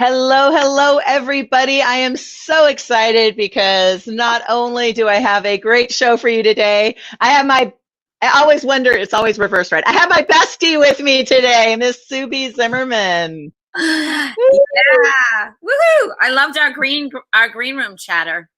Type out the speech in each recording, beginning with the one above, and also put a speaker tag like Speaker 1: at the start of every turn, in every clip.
Speaker 1: Hello, hello, everybody. I am so excited because not only do I have a great show for you today, I always wonder, it's always reversed, right? I have my bestie with me today, Miss Subi Zimmerman.
Speaker 2: Yeah. Woohoo! I loved our green room chatter.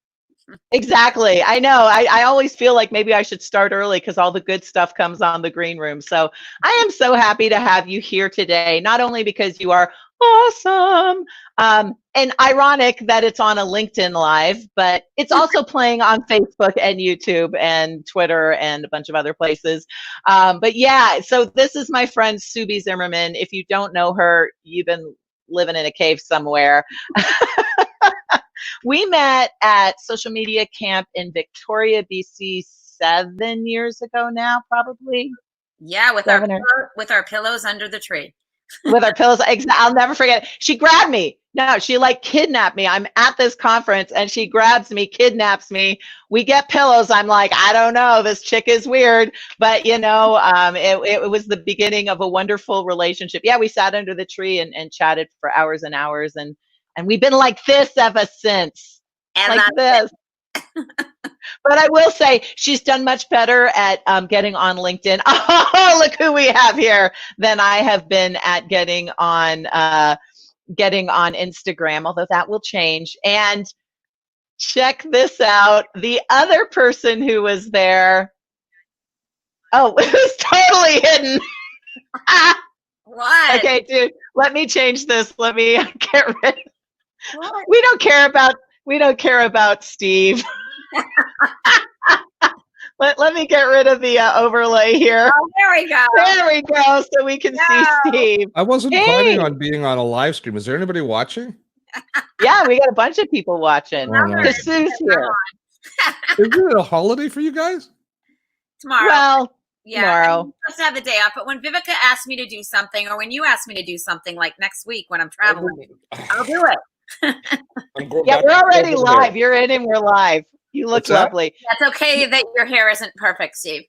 Speaker 1: Exactly. I know. I always feel like maybe I should start early because all the good stuff comes on the green room. So I am so happy to have you here today, not only because you are awesome, and ironic that it's on a LinkedIn Live, but it's also playing on Facebook and YouTube and Twitter and a bunch of other places. But yeah, so this is my friend Subi Zimmerman. If you don't know her, you've been living in a cave somewhere. We met at social media camp in Victoria, BC 7 years ago now, probably.
Speaker 2: Yeah, with our pillows under the tree.
Speaker 1: With our pillows. I'll never forget. She grabbed me. No, she like kidnapped me. I'm at this conference and she grabs me, kidnaps me. We get pillows. I'm like, I don't know. This chick is weird. But, it was the beginning of a wonderful relationship. Yeah, we sat under the tree and chatted for hours and hours. And we've been like this ever since.
Speaker 2: And
Speaker 1: like this. But I will say she's done much better at getting on LinkedIn. Oh, look who we have here than I have been at getting on Instagram, although that will change. And check this out. The other person who was there, oh, it was totally hidden.
Speaker 2: What?
Speaker 1: Okay, dude, let me change this. Let me get rid.
Speaker 2: What?
Speaker 1: We don't care about Steve. Let me get rid of the overlay here.
Speaker 2: Oh, there we go.
Speaker 1: There we go, so we can see Steve.
Speaker 3: I wasn't planning on being on a live stream. Is there anybody watching?
Speaker 1: Yeah, we got a bunch of people watching. Because Sue's here.
Speaker 3: Is it a holiday for you guys?
Speaker 2: Tomorrow.
Speaker 1: Well,
Speaker 2: yeah,
Speaker 1: tomorrow.
Speaker 2: I'm supposed to have the day off, but when Vivica asks me to do something, or when you ask me to do something like next week when I'm traveling, I'll do it.
Speaker 1: Yeah, we're already live. You're in and we're live. You look lovely.
Speaker 2: That's okay that your hair isn't perfect, Steve.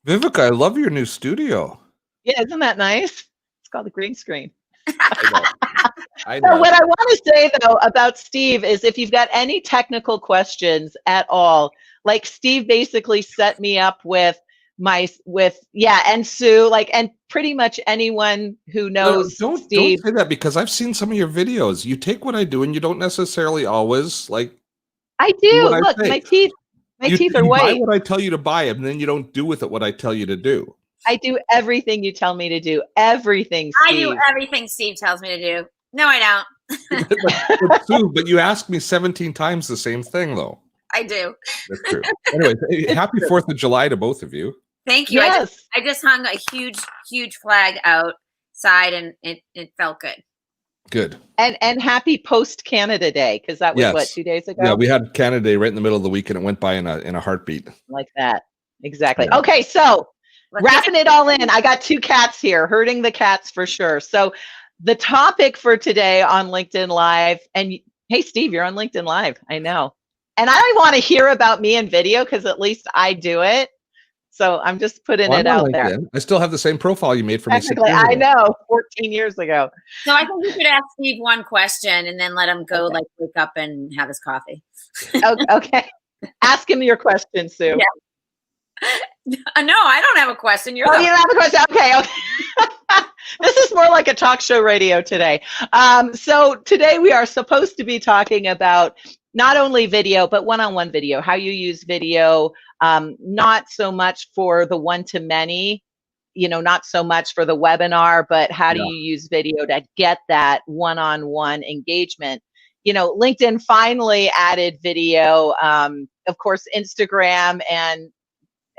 Speaker 3: Vivica, I love your new studio.
Speaker 1: Yeah, isn't that nice? It's called the green screen.
Speaker 3: I know.
Speaker 1: So what I want to say, though, about Steve is if you've got any technical questions at all, like Steve basically set me up with and Sue, and pretty much anyone who knows Steve.
Speaker 3: Don't say that, because I've seen some of your videos. You take what I do and you don't necessarily always
Speaker 1: I do. Look, my teeth are white.
Speaker 3: You buy what I tell you to buy, and then you don't do with it what I tell you to do.
Speaker 1: I do everything you tell me to do. Everything, Steve.
Speaker 2: I do everything Steve tells me to do. No, I don't.
Speaker 3: but Sue, but you asked me 17 times the same thing, though.
Speaker 2: I do.
Speaker 3: That's true. Anyway, happy 4th of July to both of you.
Speaker 2: Thank you.
Speaker 1: Yes.
Speaker 2: I just hung a huge flag outside, and it felt good.
Speaker 3: Good.
Speaker 1: And happy post Canada Day, because that was what, 2 days ago?
Speaker 3: Yeah, we had Canada Day right in the middle of the week, and it went by in a heartbeat.
Speaker 1: Like that. Exactly. Yeah. Okay, so wrapping it all in, I got 2 cats here, herding the cats for sure. So the topic for today on LinkedIn Live, and hey, Steve, you're on LinkedIn Live. I know. And I want to hear about me in video because at least I do it. So I'm just putting it out there.
Speaker 3: I still have the same profile you made for me.
Speaker 1: I know, 14 years ago.
Speaker 2: So I think you could ask Steve one question and then let him go, wake up and have his coffee.
Speaker 1: Okay. Ask him your question, Sue.
Speaker 2: Yeah. No, I don't have a question.
Speaker 1: You don't have a question. Okay. This is more like a talk show radio today. So today we are supposed to be talking about not only video, but one-on-one video, how you use video, not so much for the one-to-many, not so much for the webinar, but how do you use video to get that one-on-one engagement? LinkedIn finally added video. Of course, Instagram and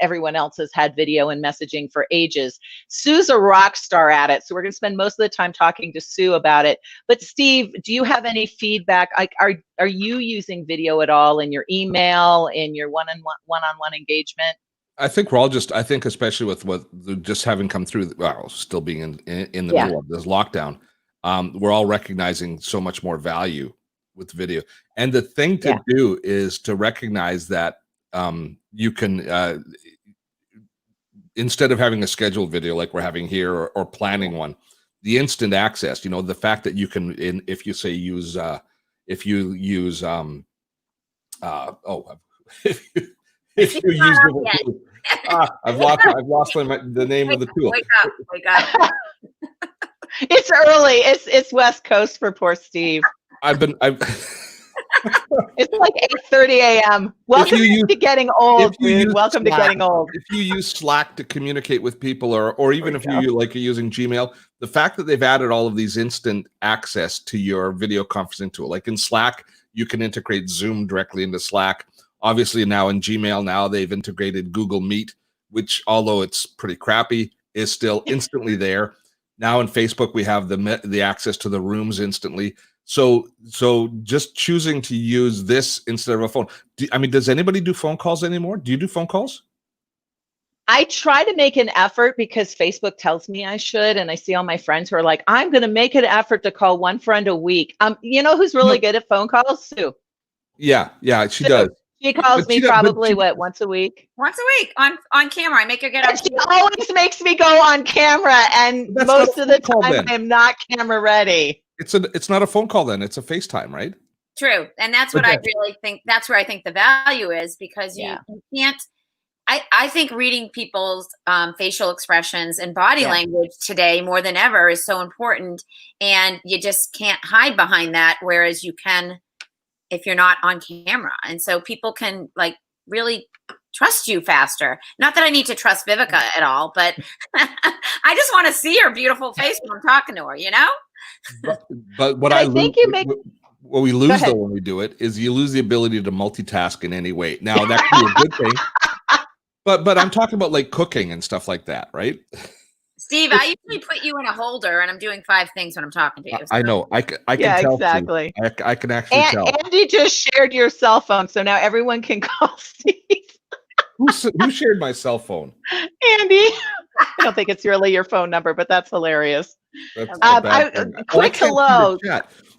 Speaker 1: everyone else has had video and messaging for ages. Sue's a rock star at it, so we're going to spend most of the time talking to Sue about it. But Steve, do you have any feedback? Are you using video at all in your email, in your one-on-one engagement?
Speaker 3: I think we're all I think especially with just having come through, still being in the middle of this lockdown, we're all recognizing so much more value with video. And the thing to do is to recognize that you can, instead of having a scheduled video like we're having here or planning one, the instant access, the fact that you can, if you say use, if you use, if you use I've lost the name of the tool.
Speaker 2: Wake up.
Speaker 1: It's early. It's West Coast for poor Steve. It's like 8:30 a.m. Welcome to getting old, dude. Welcome to getting old.
Speaker 3: If you use Slack to communicate with people, or even if you're using Gmail, the fact that they've added all of these instant access to your video conferencing tool, like in Slack, you can integrate Zoom directly into Slack. Obviously, now in Gmail, they've integrated Google Meet, which, although it's pretty crappy, is still instantly there. Now in Facebook, we have the access to the rooms instantly. So just choosing to use this instead of a phone. Does anybody do phone calls anymore? Do you do phone calls?
Speaker 1: I try to make an effort because Facebook tells me I should, and I see all my friends who are like, I'm going to make an effort to call one friend a week. You know who's really good at phone calls? Sue.
Speaker 3: Yeah, she does.
Speaker 1: She calls me probably once a week?
Speaker 2: Once a week on camera. I make her get up.
Speaker 1: She always makes me go on camera, and most of the time I'm not camera ready.
Speaker 3: It's not a phone call then. It's a FaceTime, right?
Speaker 2: True. And that's what I really think. That's where I think the value is, because you can't. I think reading people's facial expressions and body language today more than ever is so important, and you just can't hide behind that. Whereas you can if you're not on camera, and so people can really trust you faster. Not that I need to trust Vivica at all, but I just want to see her beautiful face when I'm talking to her.
Speaker 3: But what what we lose though when we do it is you lose the ability to multitask in any way. Now that can be a good thing. But I'm talking about cooking and stuff like that, right?
Speaker 2: Steve, I usually put you in a holder and I'm doing 5 things when I'm talking to you. So.
Speaker 3: I know. I can tell.
Speaker 1: Exactly.
Speaker 3: I can actually tell.
Speaker 1: Andy just shared your cell phone, so now everyone can call Steve.
Speaker 3: Who shared my cell phone?
Speaker 1: Andy. I don't think it's really your phone number, but that's hilarious. Quick hello.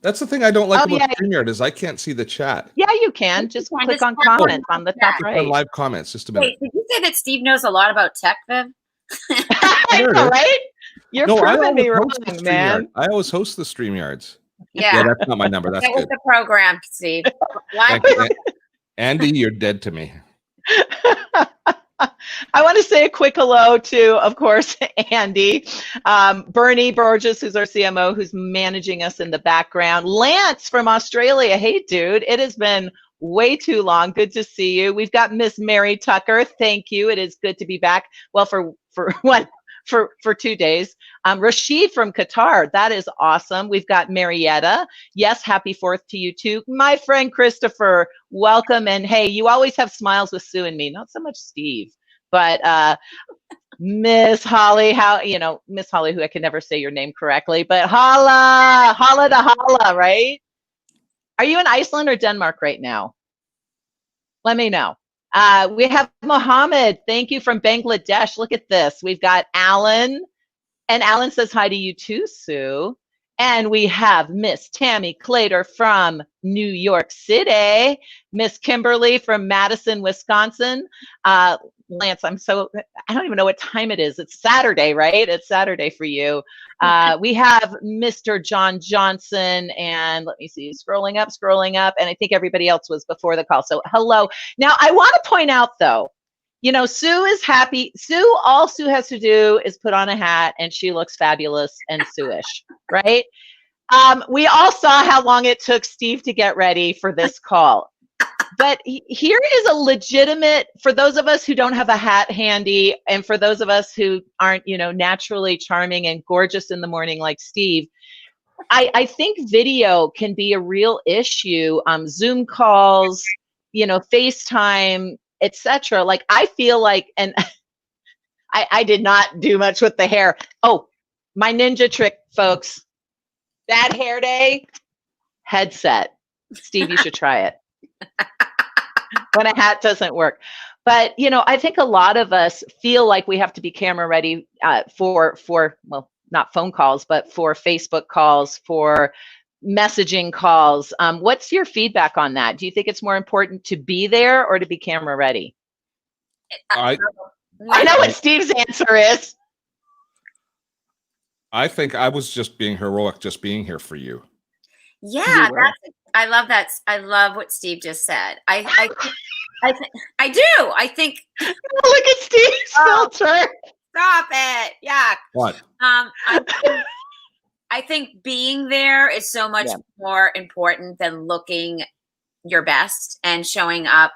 Speaker 3: That's the thing I don't like about StreamYard is I can't see the chat.
Speaker 1: Yeah, you can. Just click on comments on the top right.
Speaker 3: On live comments, just a minute.
Speaker 2: Wait, did you say that Steve knows a lot about tech, Viv?
Speaker 1: I know, right? You're proving me wrong, man.
Speaker 3: I always host the StreamYards.
Speaker 2: Yeah,
Speaker 3: that's not my number. That's
Speaker 2: good. That was the program, Steve.
Speaker 3: Andy, you're dead to me.
Speaker 1: I want to say a quick hello to, of course, Andy, Bernie Burgess, who's our CMO, who's managing us in the background, Lance from Australia. Hey, dude, it has been way too long. Good to see you. We've got Miss Mary Tucker. Thank you. It is good to be back. Well, for 2 days. Rashid from Qatar. That is awesome. We've got Marietta. Yes, happy 4th to you too. My friend Christopher, welcome. And hey, you always have smiles with Sue and me. Not so much Steve, but Miss Holly, Miss Holly, who I can never say your name correctly, but holla to holla, right? Are you in Iceland or Denmark right now? Let me know. We have Mohammed. Thank you from Bangladesh. Look at this. We've got Alan. And Alan says hi to you too, Sue. And we have Miss Tammy Clater from New York City. Miss Kimberly from Madison, Wisconsin. Lance, I don't even know what time it is. It's Saturday, right? It's Saturday for you. We have Mr. John Johnson, and let me see, scrolling up, and I think everybody else was before the call. So hello. Now, I want to point out, though, Sue is happy. All Sue has to do is put on a hat, and she looks fabulous and Sue-ish, right? We all saw how long it took Steve to get ready for this call. But here is a legitimate, for those of us who don't have a hat handy, and for those of us who aren't, naturally charming and gorgeous in the morning like Steve, I think video can be a real issue. Zoom calls, FaceTime, etc. I feel like, and I did not do much with the hair. Oh, my ninja trick, folks. That hair day, headset. Steve, you should try it. When a hat doesn't work. But, I think a lot of us feel like we have to be camera ready for not phone calls, but for Facebook calls, for messaging calls. What's your feedback on that? Do you think it's more important to be there or to be camera ready? I know what Steve's answer is.
Speaker 3: I think I was just being heroic, just being here for you.
Speaker 2: Yeah, I love that. I love what Steve just said. I do. I think.
Speaker 1: Look at Steve's filter.
Speaker 2: Stop it. Yeah.
Speaker 3: What?
Speaker 2: I think being there is so much more important than looking your best and showing up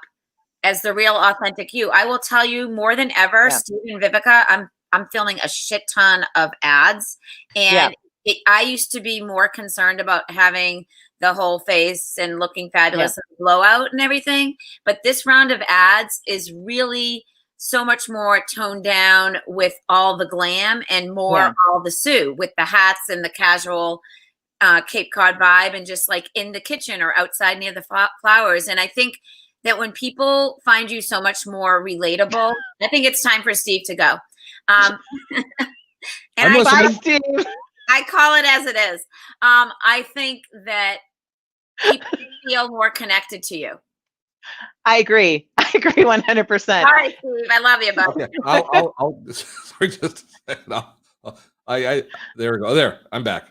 Speaker 2: as the real authentic you. I will tell you more than ever, Steve and Vivica, I'm filming a shit ton of ads, and I used to be more concerned about having the whole face and looking fabulous and blowout and everything. But this round of ads is really so much more toned down with all the glam and more all the Sue with the hats and the casual Cape Cod vibe and just like in the kitchen or outside near the flowers. And I think that when people find you so much more relatable, I think it's time for Steve to go. And
Speaker 1: Bye, Steve.
Speaker 2: I call it as it is. I think that people feel more connected to you.
Speaker 1: I agree. I agree 100%.
Speaker 2: All right, Steve. I love you, bud.
Speaker 3: Okay, I'll sorry, just a second. There we go. There, I'm back.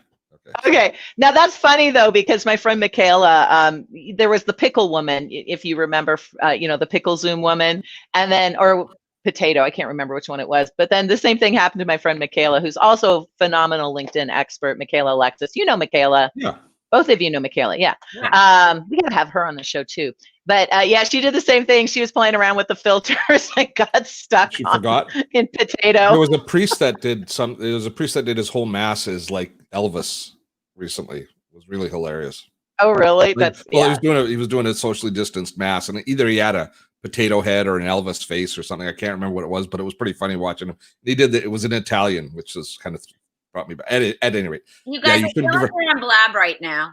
Speaker 1: Okay. Now that's funny though, because my friend Michaela, there was the pickle woman, if you remember, the pickle Zoom woman, and then, or potato, I can't remember which one it was, but then the same thing happened to my friend Michaela, who's also a phenomenal LinkedIn expert, Michaela Alexis. You know Michaela.
Speaker 3: Yeah.
Speaker 1: Both of you know Michaela. Yeah. We gotta have her on the show too. But she did the same thing. She was playing around with the filters and got stuck in potato.
Speaker 3: There was a priest that did his whole mass as like Elvis recently. It was really hilarious.
Speaker 1: Oh, really?
Speaker 3: He was doing a socially distanced mass, and either he had a potato head or an Elvis face or something. I can't remember what it was, but it was pretty funny watching him. He did that. It was in Italian, which is kind of brought me back. At any rate,
Speaker 2: you guys are feeling on Blab right now.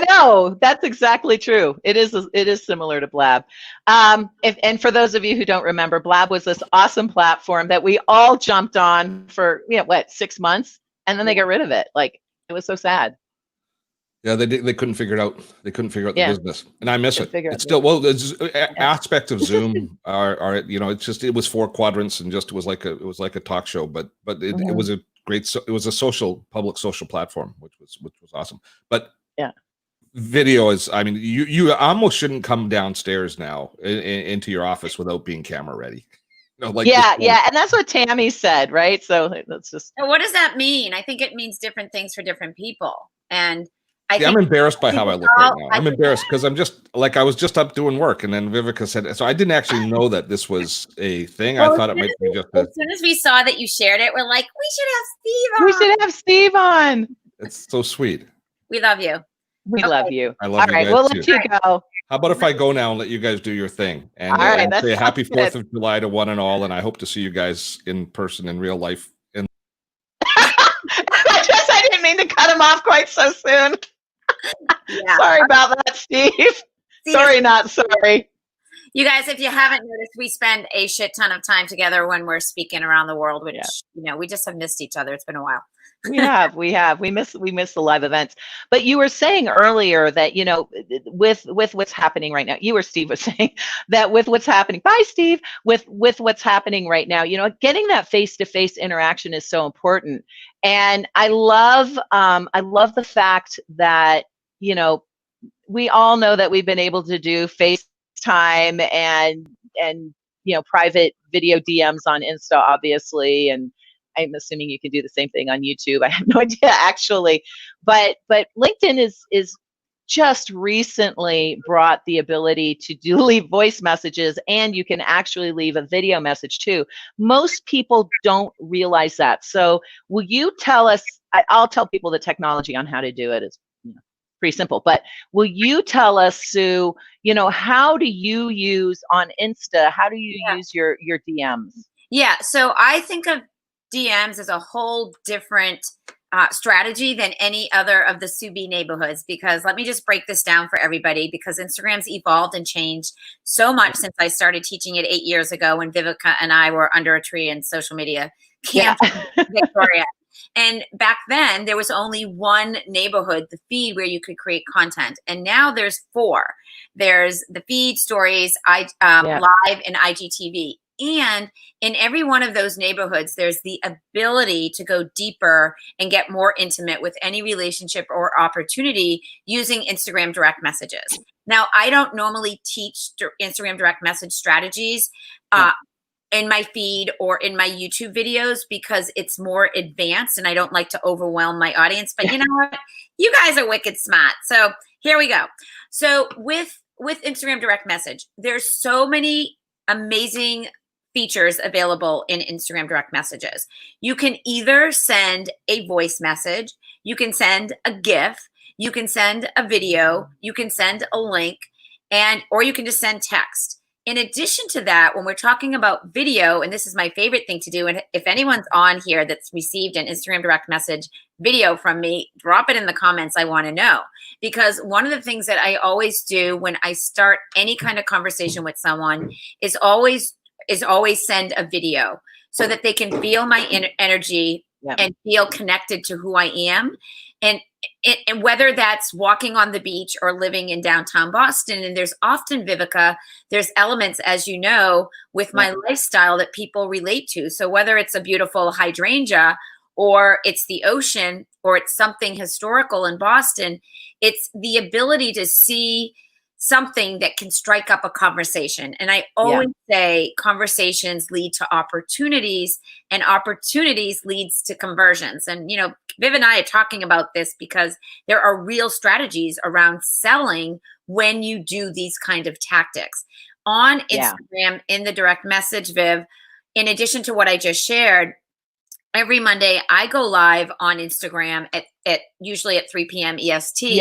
Speaker 1: No, that's exactly true. It is similar to Blab. And for those of you who don't remember, Blab was this awesome platform that we all jumped on for 6 months, and then they got rid of it. Like, it was so sad.
Speaker 3: Yeah, they couldn't figure it out. They couldn't figure out the business, and I miss it. It's still aspects of Zoom are it was 4 quadrants and it was like a talk show, but it was a great. It was a public social platform, which was awesome. But video is. I mean, you almost shouldn't come downstairs now into your office without being camera ready. And
Speaker 1: that's what Tammy said, right? So that's just.
Speaker 2: What does that mean? I think it means different things for different people, and
Speaker 3: I'm embarrassed by how I look right now. I'm embarrassed because I was just up doing work, and then Vivica said, so I didn't actually know that this was a thing. I thought it might be just.
Speaker 2: As soon as we saw that you shared it, we're like, we should have Steve on.
Speaker 1: We should have Steve on.
Speaker 3: It's so sweet.
Speaker 2: We love you.
Speaker 1: We love you.
Speaker 3: I love you. All right,
Speaker 1: we'll let you go.
Speaker 3: How about if I go now and let you guys do your thing? And
Speaker 1: all right,
Speaker 3: say happy 4th of July to one and all, and I hope to see you guys in person in real life.
Speaker 1: I didn't mean to cut him off quite so soon. Sorry about that, Steve. Sorry, not sorry.
Speaker 2: You guys, if you haven't noticed, we spend a shit ton of time together when we're speaking around the world, which we just have missed each other. It's been a while.
Speaker 1: We have. We miss the live events. But you were saying earlier that, with what's happening right now, Steve was saying that with what's happening, bye Steve, with what's happening right now, getting that face-to-face interaction is so important. And I love the fact that, we all know that we've been able to do FaceTime and private video DMs on Insta, obviously, and I'm assuming you can do the same thing on YouTube. I have no idea actually, but LinkedIn is just recently brought the ability to leave voice messages, and you can actually leave a video message too. Most people don't realize that. So will you tell us? I'll tell people the technology on how to do it is pretty simple, but will you tell us, Sue, how do you use on Insta? How do you use your DMs?
Speaker 2: Yeah. So I think of DMs as a whole different strategy than any other of the Sue B neighborhoods, because let me just break this down for everybody, because Instagram's evolved and changed so much since I started teaching it 8 years ago when Vivica and I were under a tree in social media camp in Victoria. And back then there was only one neighborhood, the feed, where you could create content. And now there's 4. There's the feed, stories, live, and IGTV. And in every one of those neighborhoods, there's the ability to go deeper and get more intimate with any relationship or opportunity using Instagram direct messages. Now, I don't normally teach Instagram direct message strategies in my feed or in my YouTube videos because it's more advanced and I don't like to overwhelm my audience. But you know what? You guys are wicked smart. So here we go. So with Instagram direct message, there's so many amazing features available in Instagram direct messages. You can either send a voice message, you can send a GIF, you can send a video, you can send a link, or you can just send text. In addition to that, when we're talking about video, and this is my favorite thing to do, and if anyone's on here that's received an Instagram direct message video from me, drop it in the comments. I want to know, because one of the things that I always do when I start any kind of conversation with someone is always send a video so that they can feel my energy and feel connected to who I am. And whether that's walking on the beach or living in downtown Boston, and there's often, Vivica, there's elements, as you know, with my lifestyle that people relate to. So whether it's a beautiful hydrangea or it's the ocean or it's something historical in Boston, it's the ability to see something that can strike up a conversation. And I always say conversations lead to opportunities and opportunities leads to conversions. And, you know, Viv and I are talking about this because there are real strategies around selling when you do these kind of tactics. On Instagram, in the direct message, Viv, in addition to what I just shared, every Monday I go live on Instagram at usually at 3 p.m. EST,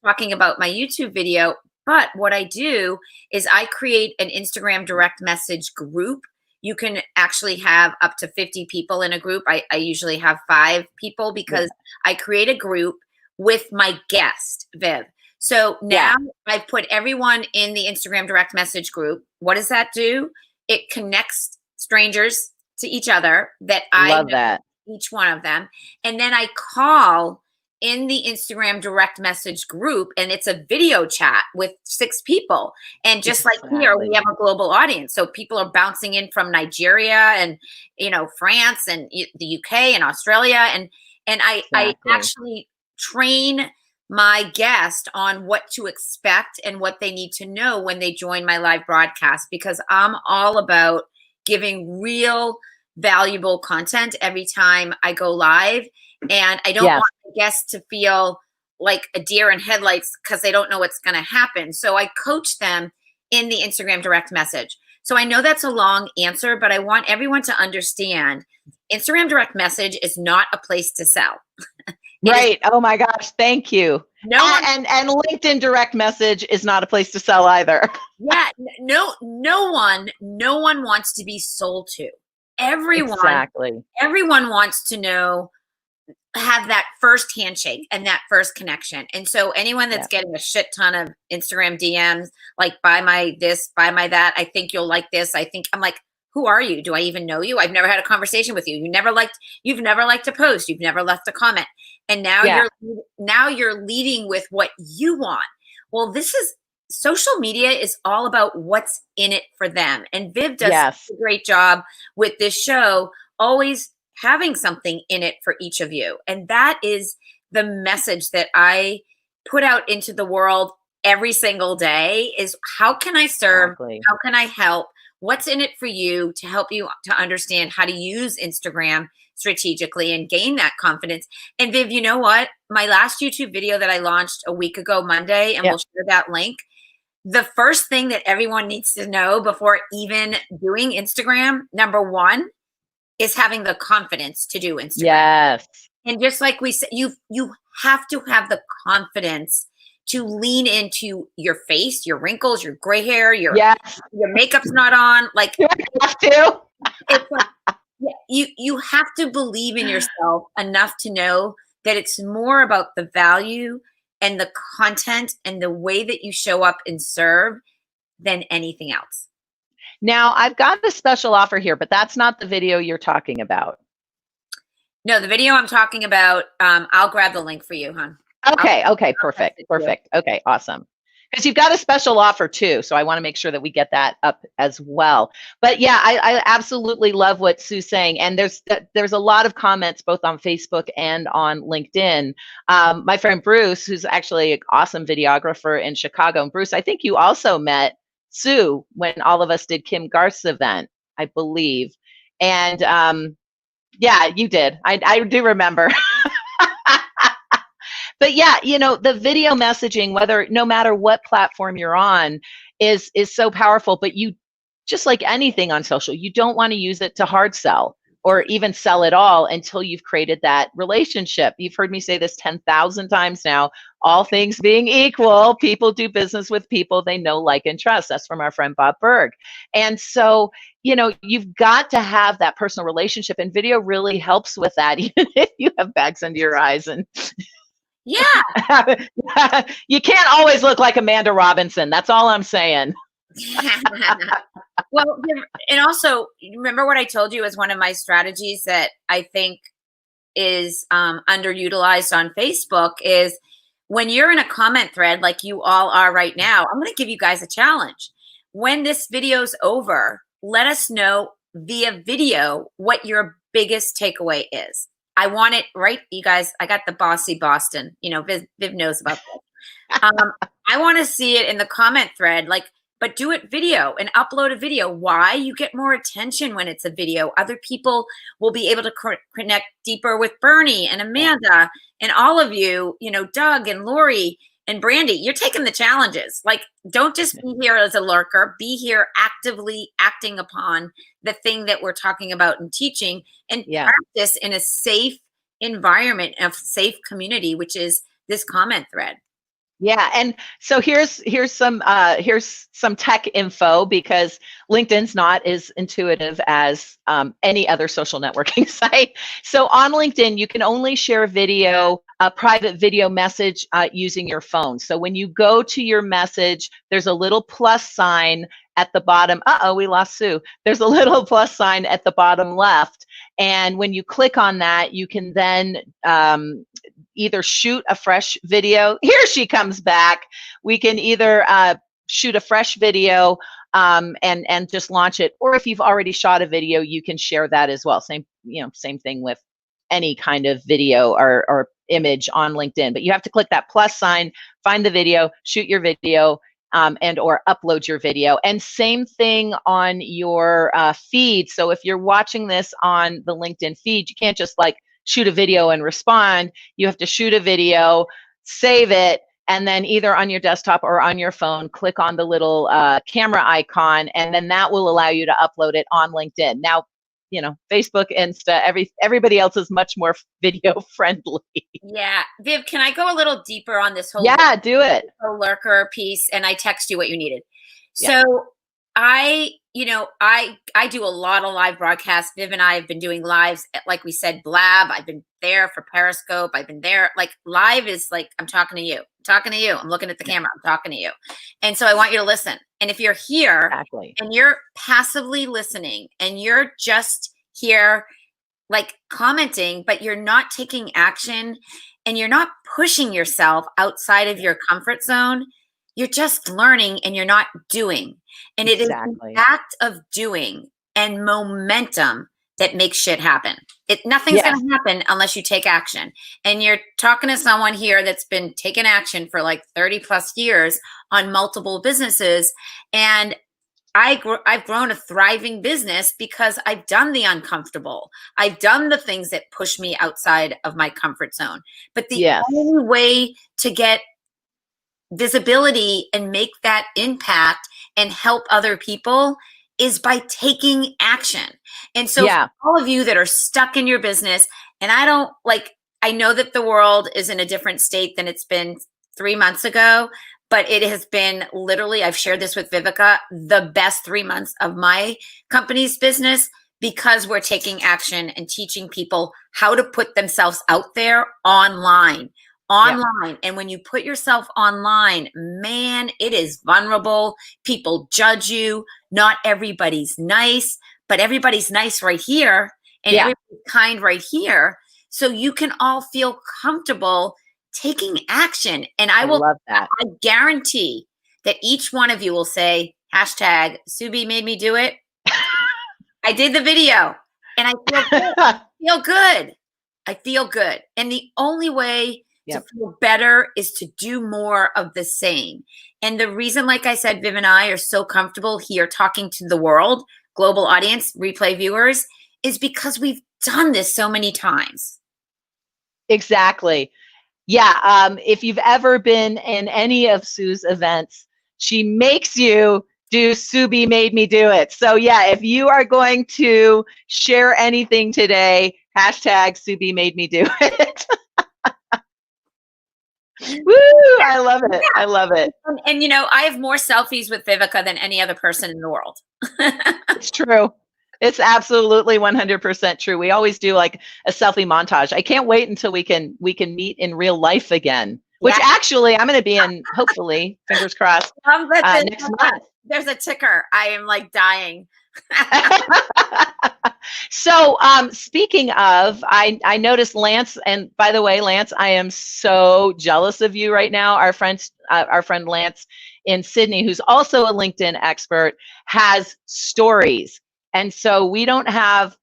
Speaker 2: talking about my YouTube video. But what I do is I create an Instagram direct message group. You can actually have up to 50 people in a group. I usually have 5 people because I create a group with my guest, Viv. So now I've put everyone in the Instagram direct message group. What does that do? It connects strangers to each other that I know, each one of them. And then I call in the Instagram direct message group, and it's a video chat with 6 people. And just like here, we have a global audience. So people are bouncing in from Nigeria and, you know, France and the UK and Australia. And I actually train my guest on what to expect and what they need to know when they join my live broadcast, because I'm all about giving real valuable content every time I go live. And I don't want the guests to feel like a deer in headlights because they don't know what's going to happen. So I coach them in the Instagram direct message. So I know that's a long answer, but I want everyone to understand Instagram direct message is not a place to sell.
Speaker 1: Right. Oh my gosh. Thank you. And LinkedIn direct message is not a place to sell either.
Speaker 2: No one wants to be sold to. Everyone wants to know, have that first handshake and that first connection. And so anyone that's getting a shit ton of Instagram DMs, like buy my this, buy my that, I think you'll like this. I'm like, who are you? Do I even know you? I've never had a conversation with you. You've never liked a post. You've never left a comment. And now you're leading with what you want. Well, social media is all about what's in it for them. And Viv does a great job with this show, always having something in it for each of you. And that is the message that I put out into the world every single day is, how can I serve? How can I help? What's in it for you to help you to understand how to use Instagram strategically and gain that confidence. And Viv, you know what? My last YouTube video that I launched a week ago, Monday, and we'll share that link. The first thing that everyone needs to know before even doing Instagram, number 1, is having the confidence to do Instagram.
Speaker 1: Yes.
Speaker 2: And just like we said, you have to have the confidence to lean into your face, your wrinkles, your gray hair, your makeup's not on. Like,
Speaker 1: you have to.
Speaker 2: It's like, you have to believe in yourself enough to know that it's more about the value and the content and the way that you show up and serve than anything else.
Speaker 1: Now, I've got a special offer here, but that's not the video you're talking about.
Speaker 2: No, the video I'm talking about, I'll grab the link for you, hon.
Speaker 1: Okay, perfect. Okay, awesome. because you've got a special offer too. So I want to make sure that we get that up as well. But yeah, I absolutely love what Sue's saying. And there's a lot of comments both on Facebook and on LinkedIn. My friend Bruce, who's actually an awesome videographer in Chicago. And Bruce, I think you also met Sue when all of us did Kim Garth's event, I believe. And yeah, you did. I do remember. But yeah, the video messaging, no matter what platform you're on, is so powerful. But you, just like anything on social, you don't want to use it to hard sell or even sell at all until you've created that relationship. You've heard me say this 10,000 times now. All things being equal, people do business with people they know, like, and trust. That's from our friend Bob Berg. And so, you've got to have that personal relationship, and video really helps with that, even if you have bags under your eyes and
Speaker 2: yeah.
Speaker 1: You can't always look like Amanda Robinson. That's all I'm saying.
Speaker 2: Well, and also remember what I told you is one of my strategies that I think is underutilized on Facebook is when you're in a comment thread like you all are right now. I'm going to give you guys a challenge. When this video's over, let us know via video what your biggest takeaway is. I want it, right? You guys, I got the bossy Boston, Viv knows about that. I want to see it in the comment thread, but do it video and upload a video. Why? You get more attention when it's a video. Other people will be able to connect deeper with Bernie and Amanda and all of you, Doug and Lori and Brandy. You're taking the challenges. Don't just be here as a lurker. Be here actively acting upon the thing that we're talking about and teaching, and practice in a safe environment, a safe community, which is this comment thread.
Speaker 1: Yeah, and so here's some tech info, because LinkedIn's not as intuitive as any other social networking site. So on LinkedIn, you can only share a private video message using your phone. So when you go to your message, there's a little plus sign at the bottom. We lost Sue. There's a little plus sign at the bottom left. And when you click on that, you can then either shoot a fresh video. Here she comes back. We can either shoot a fresh video and just launch it, or if you've already shot a video, you can share that as well. Same thing with any kind of video or image on LinkedIn. But you have to click that plus sign, find the video, shoot your video, and or upload your video. And same thing on your feed. So if you're watching this on the LinkedIn feed, you can't just shoot a video and respond. You have to shoot a video, save it, and then either on your desktop or on your phone, click on the little camera icon, and then that will allow you to upload it on LinkedIn. Now, Facebook, Insta, everybody else is much more video friendly.
Speaker 2: Yeah. Viv, can I go a little deeper on this whole
Speaker 1: do it.
Speaker 2: Lurker piece? And I text you what you needed. Yeah. So I do a lot of live broadcasts. Viv and I have been doing lives, like we said, Blab. I've been there for Periscope. I've been there. Live is I'm talking to you. I'm looking at the camera. I'm talking to you. And so I want you to listen. And if you're here and you're passively listening and you're just here commenting, but you're not taking action and you're not pushing yourself outside of your comfort zone, you're just learning and you're not doing. And it is the act of doing and momentum that makes shit happen. Nothing's going to happen unless you take action. And you're talking to someone here that's been taking action for 30 plus years on multiple businesses. And I've grown a thriving business because I've done the uncomfortable. I've done the things that push me outside of my comfort zone. But the only way to get visibility and make that impact and help other people is by taking action. And so for all of you that are stuck in your business, and I know that the world is in a different state than it's been 3 months ago, but it has been literally, I've shared this with Vivica, the best 3 months of my company's business, because we're taking action and teaching people how to put themselves out there online. And when you put yourself online, man, it is vulnerable. People judge you. Not everybody's nice, but everybody's nice right here and everybody's kind right here. So you can all feel comfortable taking action. And I will love that. I guarantee that each one of you will say, hashtag Subi made me do it. I did the video and I feel good. I feel good. And the only way to feel better is to do more of the same. And the reason, like I said, Viv and I are so comfortable here talking to the world, global audience, replay viewers, is because we've done this so many times.
Speaker 1: Exactly. Yeah. If you've ever been in any of Sue's events, she makes you do Subi made me do it. So yeah, if you are going to share anything today, hashtag Subi made me do it. Woo! I love it. I love it.
Speaker 2: And you know, I have more selfies with Vivica than any other person in the world.
Speaker 1: It's true. It's absolutely 100% true. We always do like a selfie montage. I can't wait until we can meet in real life again. Which actually I'm going to be in, hopefully, fingers crossed, next month.
Speaker 2: There's a ticker. I am like dying.
Speaker 1: So speaking of, I noticed Lance, and by the way, Lance, I am so jealous of you right now. Our friend Lance in Sydney, who's also a LinkedIn expert, has stories. And so we don't have,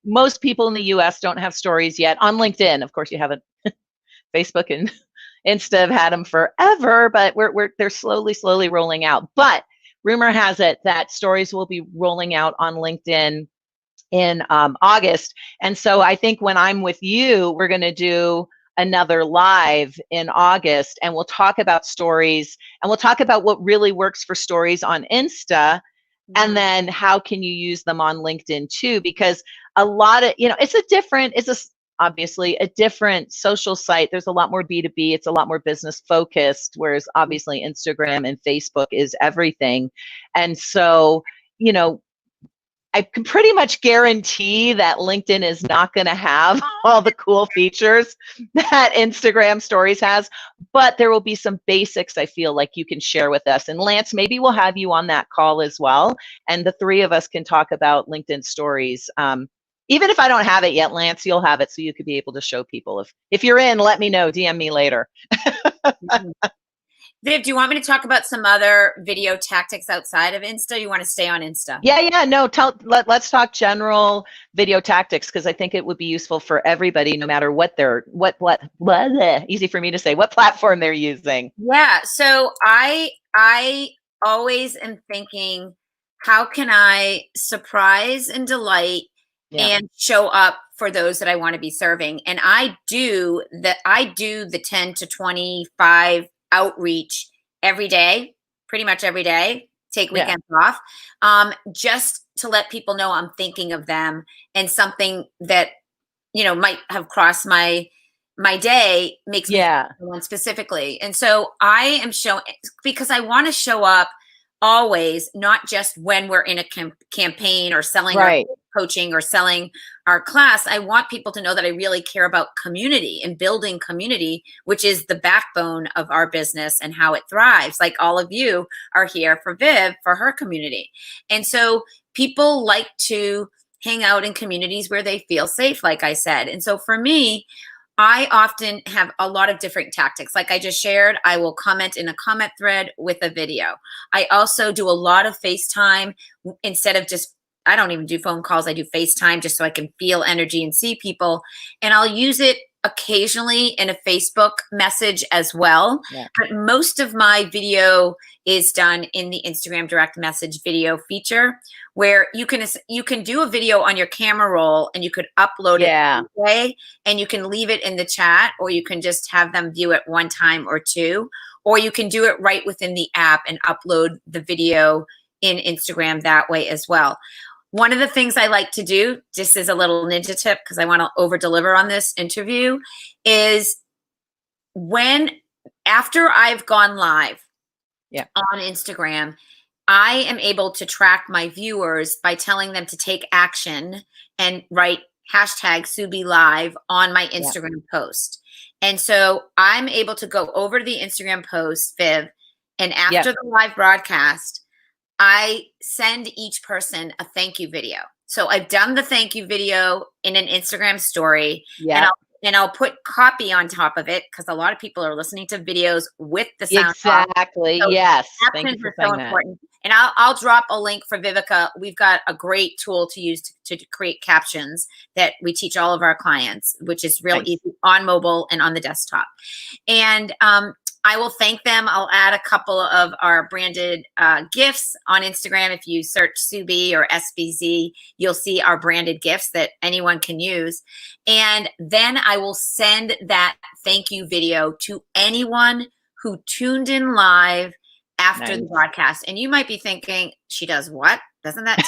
Speaker 1: most people in the US don't have stories yet on LinkedIn. Of course, you haven't. Facebook and Insta have had them forever, but they're slowly rolling out. But rumor has it that stories will be rolling out on LinkedIn in August. And so I think when I'm with you, we're going to do another live in August, and we'll talk about stories, and we'll talk about what really works for stories on Insta, and then how can you use them on LinkedIn too? Because a lot of, it's obviously a different social site. There's a lot more B2B. It's a lot more business focused, whereas obviously Instagram and Facebook is everything. And so, I can pretty much guarantee that LinkedIn is not going to have all the cool features that Instagram Stories has, but there will be some basics I feel like you can share with us. And Lance, maybe we'll have you on that call as well. And the three of us can talk about LinkedIn Stories. Even if I don't have it yet, Lance, you'll have it, so you could be able to show people. If you're in, let me know, DM me later.
Speaker 2: Viv, do you want me to talk about some other video tactics outside of Insta? You want to stay on Insta?
Speaker 1: Yeah. No, let's talk general video tactics, because I think it would be useful for everybody, no matter what easy for me to say, what platform they're using.
Speaker 2: Yeah. So I always am thinking, how can I surprise and delight and show up for those that I want to be serving? And I do the 10 to 25 outreach every day, pretty much every day, take weekends off, just to let people know I'm thinking of them, and something that, might have crossed my day makes me think of one specifically. And so I am showing, because I want to show up always, not just when we're in a campaign or selling our coaching or selling our class. I want people to know that I really care about community and building community, which is the backbone of our business and how it thrives. Like all of you are here for Viv, for her community. And so people like to hang out in communities where they feel safe, like I said. And so for me, I often have a lot of different tactics. Like I just shared, I will comment in a comment thread with a video. I also do a lot of FaceTime instead of I don't even do phone calls. I do FaceTime just so I can feel energy and see people. And I'll use it occasionally in a Facebook message as well. Yeah. But most of my video is done in the Instagram direct message video feature, where you can do a video on your camera roll and you could upload it anyway, and you can leave it in the chat, or you can just have them view it one time or two, or you can do it right within the app and upload the video in Instagram that way as well. One of the things I like to do, just as a little ninja tip, because I want to over deliver on this interview, is after I've gone live on Instagram, I am able to track my viewers by telling them to take action and write hashtag Subi Live on my Instagram post. And so I'm able to go over to the Instagram post, Viv, and after the live broadcast, I send each person a thank you video. So I've done the thank you video in an Instagram story, and I'll and I'll put copy on top of it because a lot of people are listening to videos with the sound
Speaker 1: Exactly.
Speaker 2: off. So
Speaker 1: yes. Thank you
Speaker 2: captions
Speaker 1: for
Speaker 2: are so
Speaker 1: saying that.
Speaker 2: important. And I'll drop a link for Vivica. We've got a great tool to use to create captions that we teach all of our clients, which is real
Speaker 1: Nice.
Speaker 2: easy on mobile and on the desktop. And I will thank them. I'll add a couple of our branded gifts on Instagram. If you search Sue B or SBZ, you'll see our branded gifts that anyone can use. And then I will send that thank you video to anyone who tuned in live after the broadcast. And you might be thinking, she does what? Doesn't that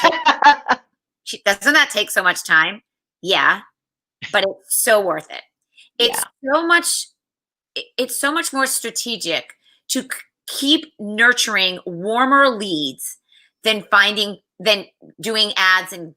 Speaker 2: take so much time? Yeah, but it's so worth it. It's so much more strategic to keep nurturing warmer leads than doing ads and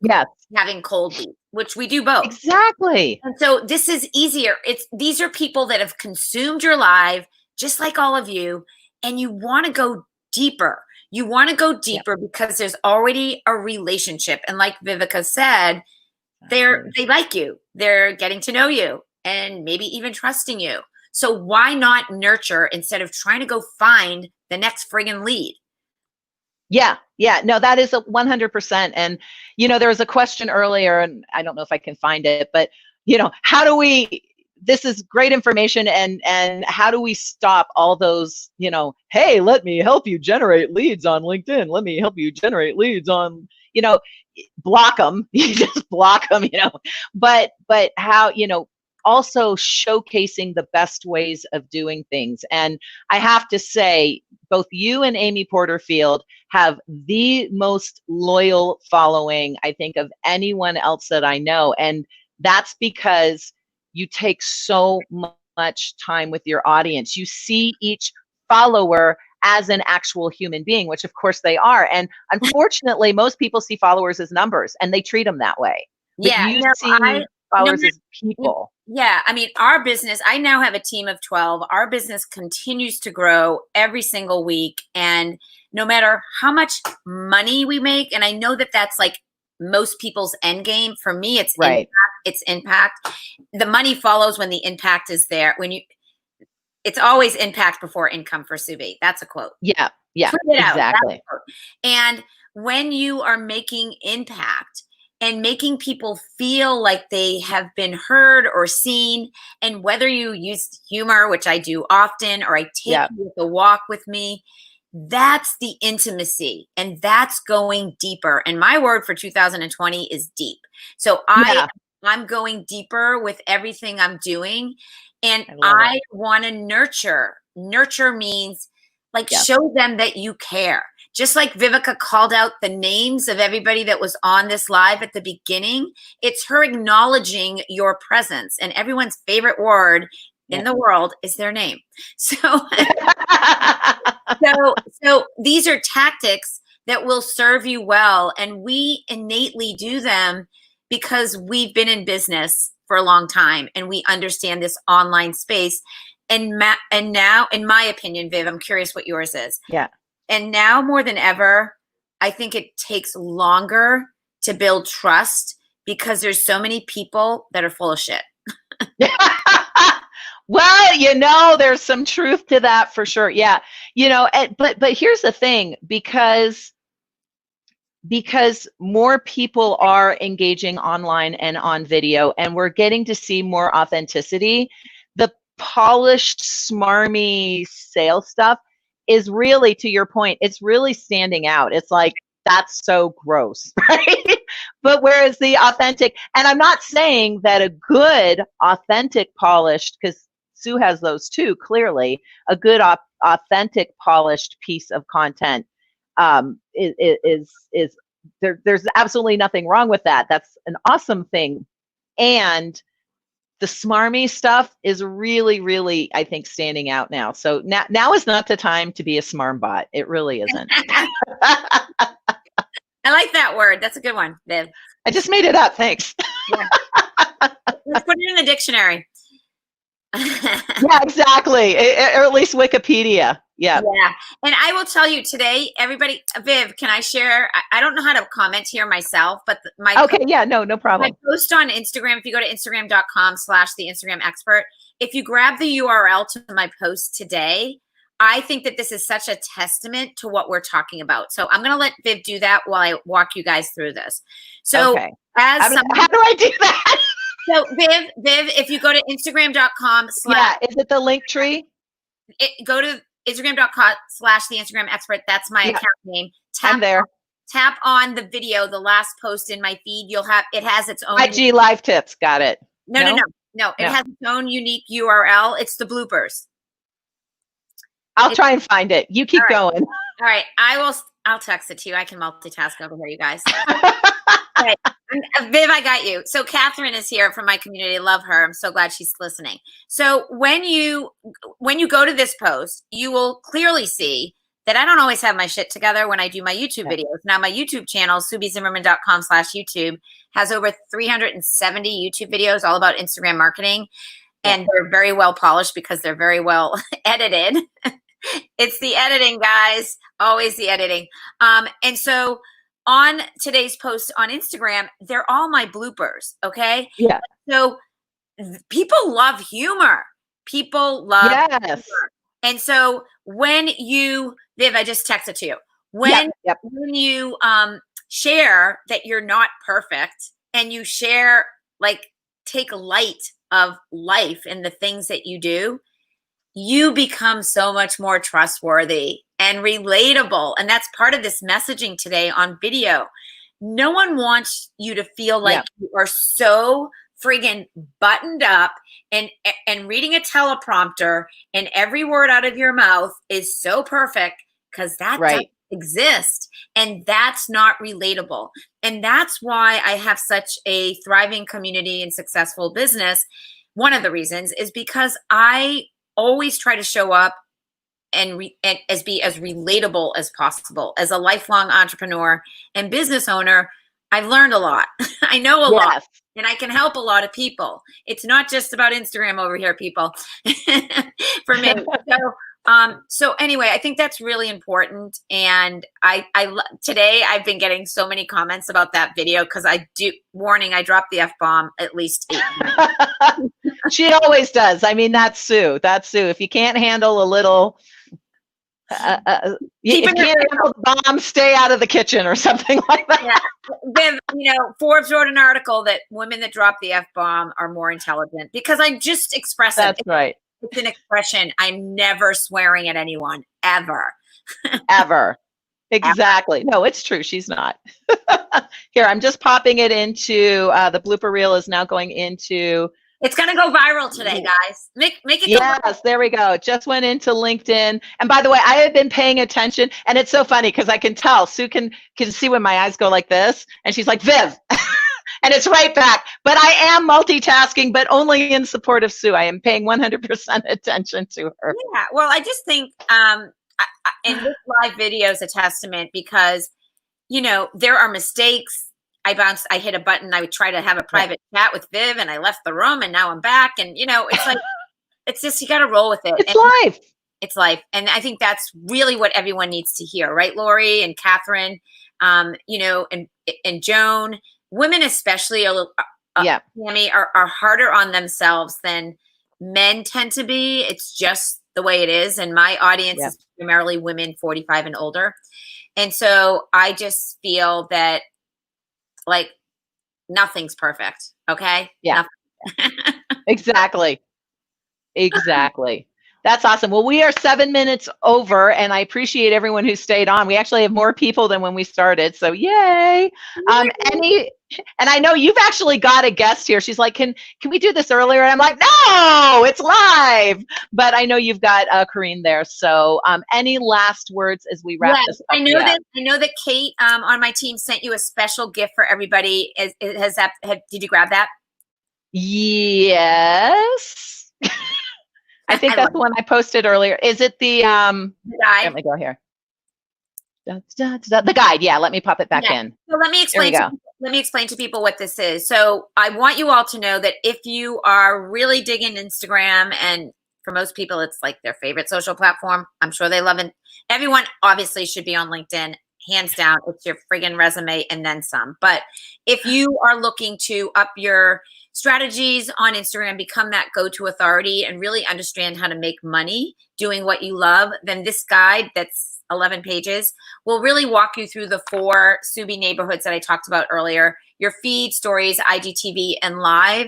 Speaker 2: having cold leads, which we do both.
Speaker 1: Exactly.
Speaker 2: And so this is easier. These are people that have consumed your live, just like all of you, and you want to go deeper. You want to go deeper because there's already a relationship. And like Vivica said, they like you. They're getting to know you and maybe even trusting you. So why not nurture instead of trying to go find the next friggin' lead?
Speaker 1: Yeah. No, that is 100%. And, there was a question earlier, and I don't know if I can find it, but, how do we, this is great information. And how do we stop all those, hey, let me help you generate leads on LinkedIn. Let me help you generate leads on, block them. You just block them, but how, also showcasing the best ways of doing things. And I have to say, both you and Amy Porterfield have the most loyal following, I think, of anyone else that I know. And that's because you take so much time with your audience. You see each follower as an actual human being, which of course they are. And unfortunately, most people see followers as numbers and they treat them that way. But you see followers as people.
Speaker 2: Yeah. I mean, our business, I now have a team of 12. Our business continues to grow every single week. And no matter how much money we make, and I know that that's like most people's end game. For me, it's impact. The money follows when the impact is there. It's always impact before income for Sue B. That's a quote.
Speaker 1: Yeah, exactly.
Speaker 2: And when you are making impact and making people feel like they have been heard or seen, and whether you use humor, which I do often, or I take you to walk with me, that's the intimacy, and that's going deeper. And my word for 2020 is deep. So I'm going deeper with everything I'm doing. And I want to nurture. Nurture means show them that you care. Just like Vivica called out the names of everybody that was on this live at the beginning, it's her acknowledging your presence. And everyone's favorite word in the world is their name. So, so these are tactics that will serve you well. And we innately do them because we've been in business for a long time and we understand this online space. And now, in my opinion, Viv, I'm curious what yours is.
Speaker 1: Yeah.
Speaker 2: And now more than ever, I think it takes longer to build trust because there's so many people that are full of shit.
Speaker 1: Well, there's some truth to that for sure. Yeah. But here's the thing, because more people are engaging online and on video, and we're getting to see more authenticity, the polished, smarmy sales stuff is really, to your point, it's really standing out. It's like, that's so gross, right? But whereas the authentic, and I'm not saying that a good, authentic, polished, because Sue has those too, clearly, a good, authentic, polished piece of content there's absolutely nothing wrong with that. That's an awesome thing. And the smarmy stuff is really, really, I think, standing out now. So now is not the time to be a smarm bot. It really isn't.
Speaker 2: I like that word. That's a good one, Viv.
Speaker 1: I just made it up. Thanks.
Speaker 2: Yeah. Let's put it in the dictionary.
Speaker 1: Yeah, exactly. Or at least Wikipedia. Yeah.
Speaker 2: Yeah. And I will tell you today, everybody, Viv, can I share? I don't know how to comment here myself, but
Speaker 1: Okay. Yeah. No problem.
Speaker 2: my post on Instagram, if you go to instagram.com/the Instagram expert, if you grab the URL to my post today, I think that this is such a testament to what we're talking about. So I'm going to let Viv do that while I walk you guys through this. So
Speaker 1: okay. How do I do that?
Speaker 2: So Viv, if you go to instagram.com/
Speaker 1: yeah, is it the link tree?
Speaker 2: Go to instagram.com/the Instagram expert. That's my account name.
Speaker 1: I'm there.
Speaker 2: Tap on the video, the last post in my feed. It has its own
Speaker 1: IG live tips. Got it.
Speaker 2: No. It has its own unique URL. It's the bloopers.
Speaker 1: I'll try and find it. You keep going.
Speaker 2: All right. I'll text it to you. I can multitask over here, you guys. Okay. Viv, I got you. So Catherine is here from my community. Love her. I'm so glad she's listening. So when you go to this post, you will clearly see that I don't always have my shit together when I do my YouTube videos. Now my YouTube channel, SubiZimmerman.com/YouTube, has over 370 YouTube videos all about Instagram marketing. And they're very well polished because they're very well edited. It's the editing, guys. Always the editing. And so on today's post on Instagram, they're all my bloopers. Okay.
Speaker 1: Yeah.
Speaker 2: So people love humor. People love humor. And so when you, Viv, I just texted to you. When you share that you're not perfect and you share, like, take light of life and the things that you do, you become so much more trustworthy and relatable. And that's part of this messaging today on video. No one wants you to feel like you are so friggin' buttoned up and reading a teleprompter and every word out of your mouth is so perfect, because that doesn't exist. And that's not relatable. And that's why I have such a thriving community and successful business. One of the reasons is because I always try to show up and be as relatable as possible. As a lifelong entrepreneur and business owner, I've learned a lot. I know a lot, and I can help a lot of people. It's not just about Instagram over here, people. For me. So anyway, I think that's really important. And today I've been getting so many comments about that video because I dropped the F-bomb at least 8 times.
Speaker 1: She always does. I mean, that's Sue. If you can't handle a little, if you can't handle the bomb, stay out of the kitchen or something like that.
Speaker 2: Yeah. Viv, Forbes wrote an article that women that drop the F-bomb are more intelligent, because I just express it.
Speaker 1: That's right.
Speaker 2: It's an expression. I'm never swearing at anyone, ever.
Speaker 1: Ever. Exactly. No, it's true. She's not. Here, I'm just popping it into the blooper reel is now going into.
Speaker 2: It's going to go viral today, guys. Make it go viral.
Speaker 1: Yes, there we go. Just went into LinkedIn. And by the way, I have been paying attention, and it's so funny because I can tell Sue can see when my eyes go like this, and she's like, Viv. And it's right back. But I am multitasking, but only in support of Sue. I am paying 100% attention to her.
Speaker 2: Yeah. Well, I just think, and this live video is a testament, because, there are mistakes. I hit a button. I would try to have a private chat with Viv, and I left the room, and now I'm back. And, it's like, it's just, you got to roll with it.
Speaker 1: It's life.
Speaker 2: It's life. And I think that's really what everyone needs to hear. Right, Lori and Catherine, and Joan. Women especially Tammy, are harder on themselves than men tend to be. It's just the way it is. And my audience is primarily women 45 and older. And so I just feel that, like, nothing's perfect. Okay?
Speaker 1: Yeah. Exactly. That's awesome. Well, we are 7 minutes over, and I appreciate everyone who stayed on. We actually have more people than when we started, so yay! And I know you've actually got a guest here. She's like, "Can we do this earlier?" And I'm like, "No, it's live." But I know you've got Corinne there. So, any last words as we wrap this up?
Speaker 2: I know that Kate on my team sent you a special gift for everybody. Did you grab that?
Speaker 1: Yes. I think that's the one I posted earlier. Is it the
Speaker 2: guide?
Speaker 1: Let me go here. The guide. Yeah, let me pop it back in.
Speaker 2: So let me explain. let me explain to people what this is. So I want you all to know that if you are really digging Instagram, and for most people, it's like their favorite social platform. I'm sure they love it. Everyone obviously should be on LinkedIn. Hands down, it's your friggin' resume and then some. But if you are looking to up your strategies on Instagram, become that go-to authority and really understand how to make money doing what you love, then this guide that's 11 pages will really walk you through the 4 Subi neighborhoods that I talked about earlier: your feed, stories, IGTV, and live.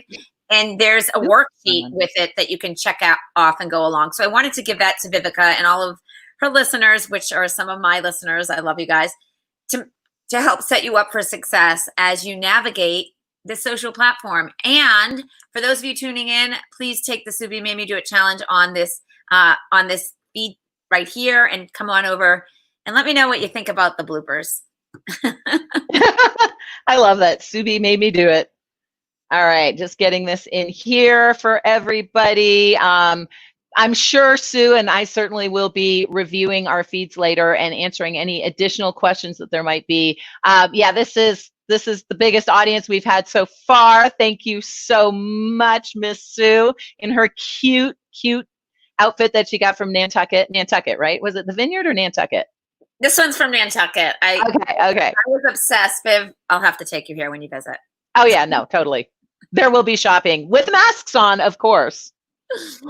Speaker 2: And there's a worksheet with it that you can check out off and go along. So I wanted to give that to Vivica and all of her listeners, which are some of my listeners. I love you guys, to help set you up for success as you navigate the social platform. And for those of you tuning in, please take the Subi Made Me Do It challenge on this feed right here, and come on over and let me know what you think about the bloopers.
Speaker 1: I love that. Subi made me do it. All right, just getting this in here for everybody. I'm sure Sue and I certainly will be reviewing our feeds later and answering any additional questions that there might be. Yeah, this is the biggest audience we've had so far. Thank you so much, Miss Sue, in her cute outfit that she got from Nantucket. Nantucket, right? Was it the Vineyard or Nantucket?
Speaker 2: This one's from Nantucket.
Speaker 1: Okay.
Speaker 2: I was obsessed, Viv. I'll have to take you here when you visit.
Speaker 1: Oh yeah, no, totally. There will be shopping with masks on, of course.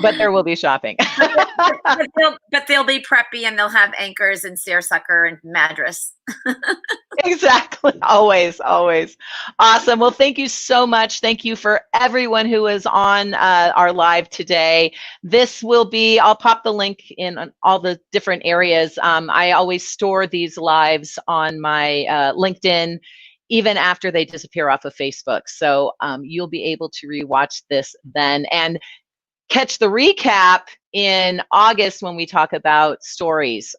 Speaker 1: But there will be shopping.
Speaker 2: but they'll be preppy, and they'll have anchors and seersucker and mattress.
Speaker 1: Exactly. Always. Awesome. Well, thank you so much. Thank you for everyone who is on our live today. This will be, I'll pop the link in all the different areas. I always store these lives on my LinkedIn, even after they disappear off of Facebook. So you'll be able to rewatch this then, and catch the recap in August when we talk about stories,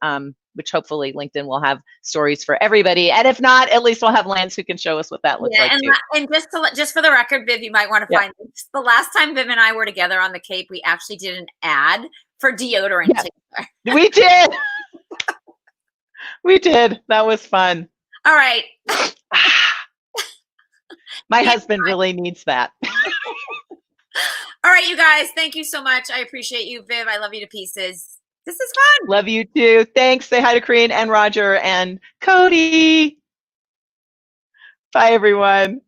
Speaker 1: which hopefully LinkedIn will have stories for everybody. And if not, at least we'll have Lance who can show us what that looks like too.
Speaker 2: And just for the record, Viv, you might want to find this. The last time Viv and I were together on the Cape, we actually did an ad for deodorant together.
Speaker 1: We did. We did. That was fun.
Speaker 2: All right.
Speaker 1: My husband really needs that.
Speaker 2: All right, you guys, thank you so much. I appreciate you, Viv. I love you to pieces. This is fun.
Speaker 1: Love you too. Thanks. Say hi to Corinne and Roger and Cody. Bye, everyone.